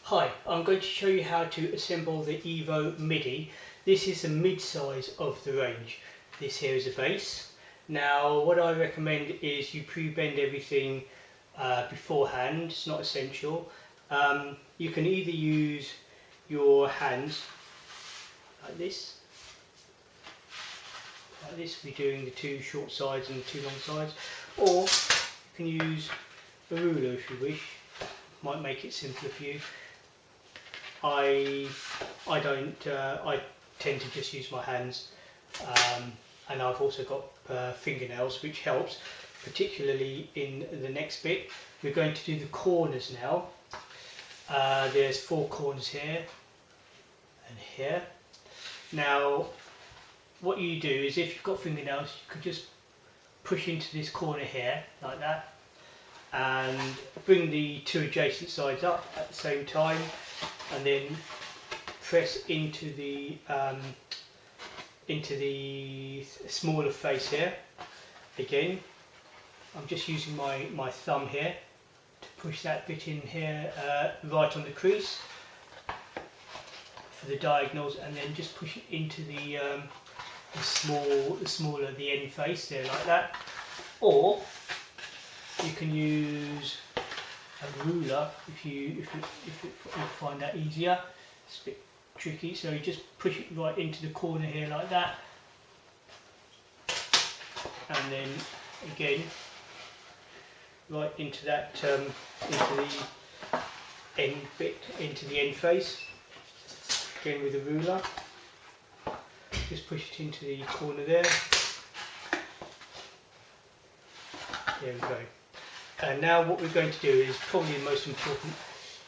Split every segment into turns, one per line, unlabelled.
Hi, I'm going to show you how to assemble the EVO Midi. This is the mid-size of the range. This here is a base. Now what I recommend is you pre-bend everything beforehand. It's not essential. You can either use your hands like this. We're doing the two short sides and the two long sides, or you can use a ruler if you wish. Might make it simpler for you. I tend to just use my hands, and I've also got fingernails, which helps, particularly in the next bit. We're going to do the corners now. There's 4 corners here and here. Now what you do is, if you've got fingernails, you could just push into this corner here like that and bring the 2 adjacent sides up at the same time, and then press into the smaller face here. Again, I'm just using my thumb here to push that bit in here right on the crease for the diagonals, and then just push it into the smaller the end face there like that. Or you can use a ruler if you find that easier. It's a bit tricky, so you just push it right into the corner here like that, and then again right into that into the end bit, into the end face. Again with a ruler, just push it into the corner there. There we go. And now what we're going to do is probably the most important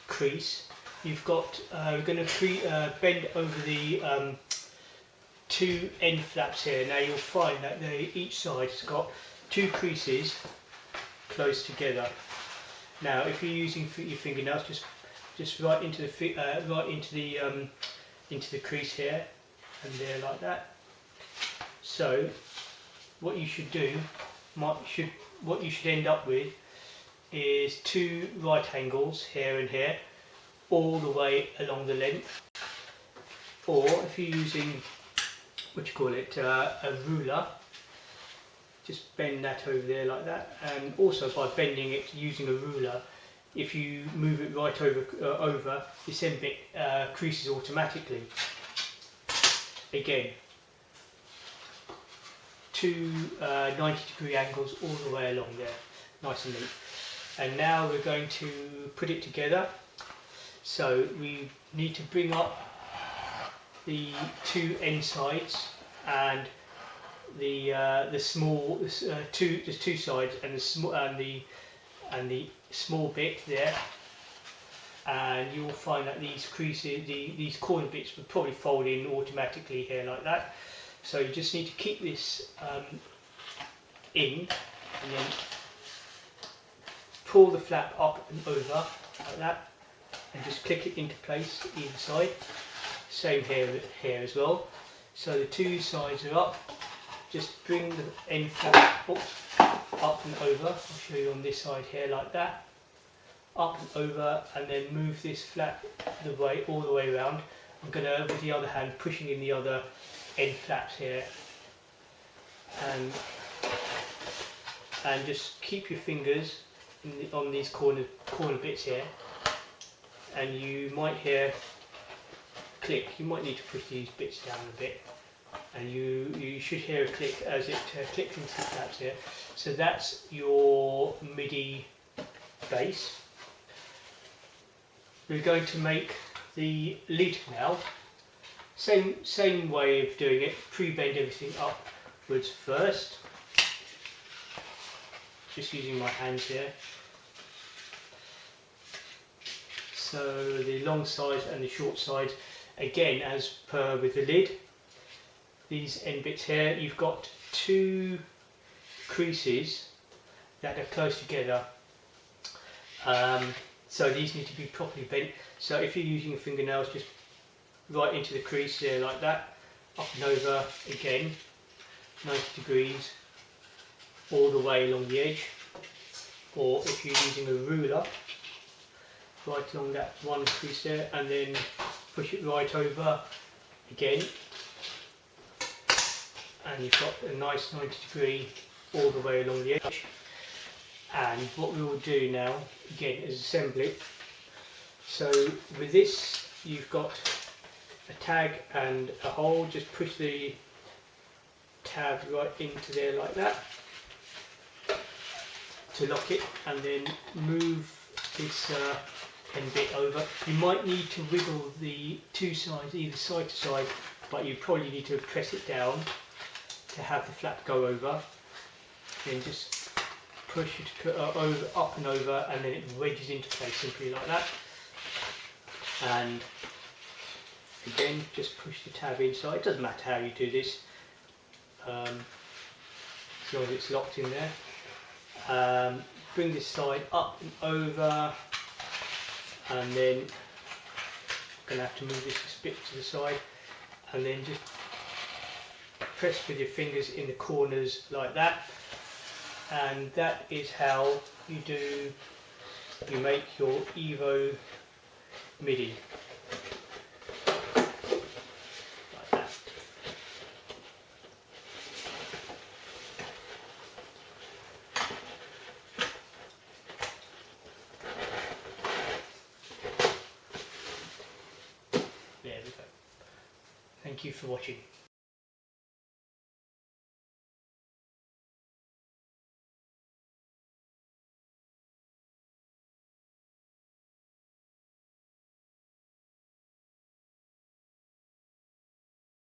crease. You've got, we're going to bend over the 2 end flaps here. Now you'll find that each side has got 2 creases close together. Now if you're using your fingernails, just right into the crease here and there like that. So what you should do, what you should end up with is 2 right angles here and here, all the way along the length. Or if you're using a ruler, just bend that over there like that. And also by bending it using a ruler, if you move it right over, this end bit creases automatically. Again, 2 90-degree angles all the way along there, nice and neat. And now we're going to put it together. So we need to bring up the 2 end sides and the two sides and the small bit there, and you will find that these creases, these corner bits, will probably fold in automatically here like that. So you just need to keep this in, and then pull the flap up and over like that, and just click it into place either side. Same here as well. So the 2 sides are up. Just bring the end flap up and over. I'll show you on this side here like that. Up and over, and then move this flap all the way around. I'm going to, with the other hand, pushing in the other end flaps here, and just keep your fingers on these corner bits here, and you might hear click. You might need to push these bits down a bit, and you should hear a click as it clicks into the flaps here. So that's your MIDI base. We're going to make the lid now. Same way of doing it. Pre-bend everything upwards first. Just using my hands here. So the long sides and the short sides, again as per with the lid. These end bits here, you've got 2 creases that are close together. So these need to be properly bent. So if you're using your fingernails, just right into the crease there like that, up and over again, 90 degrees all the way along the edge. Or if you're using a ruler, right along that one crease there, and then push it right over again, and you've got a nice 90-degree all the way along the edge. And what we will do now again is assemble it. So with this you've got a tag and a hole. Just push the tab right into there like that to lock it, and then move this end bit over. You might need to wiggle the two sides either side to side, but you probably need to press it down to have the flap go over. Then just push it over, up and over, and then it wedges into place simply like that. And again, just push the tab inside. It doesn't matter how you do this, as long as it's locked in there. Bring this side up and over, and then I'm going to have to move this bit to the side, and then just press with your fingers in the corners like that. And that is how you make your EVO Midi. Like that. There we go. Thank you for watching.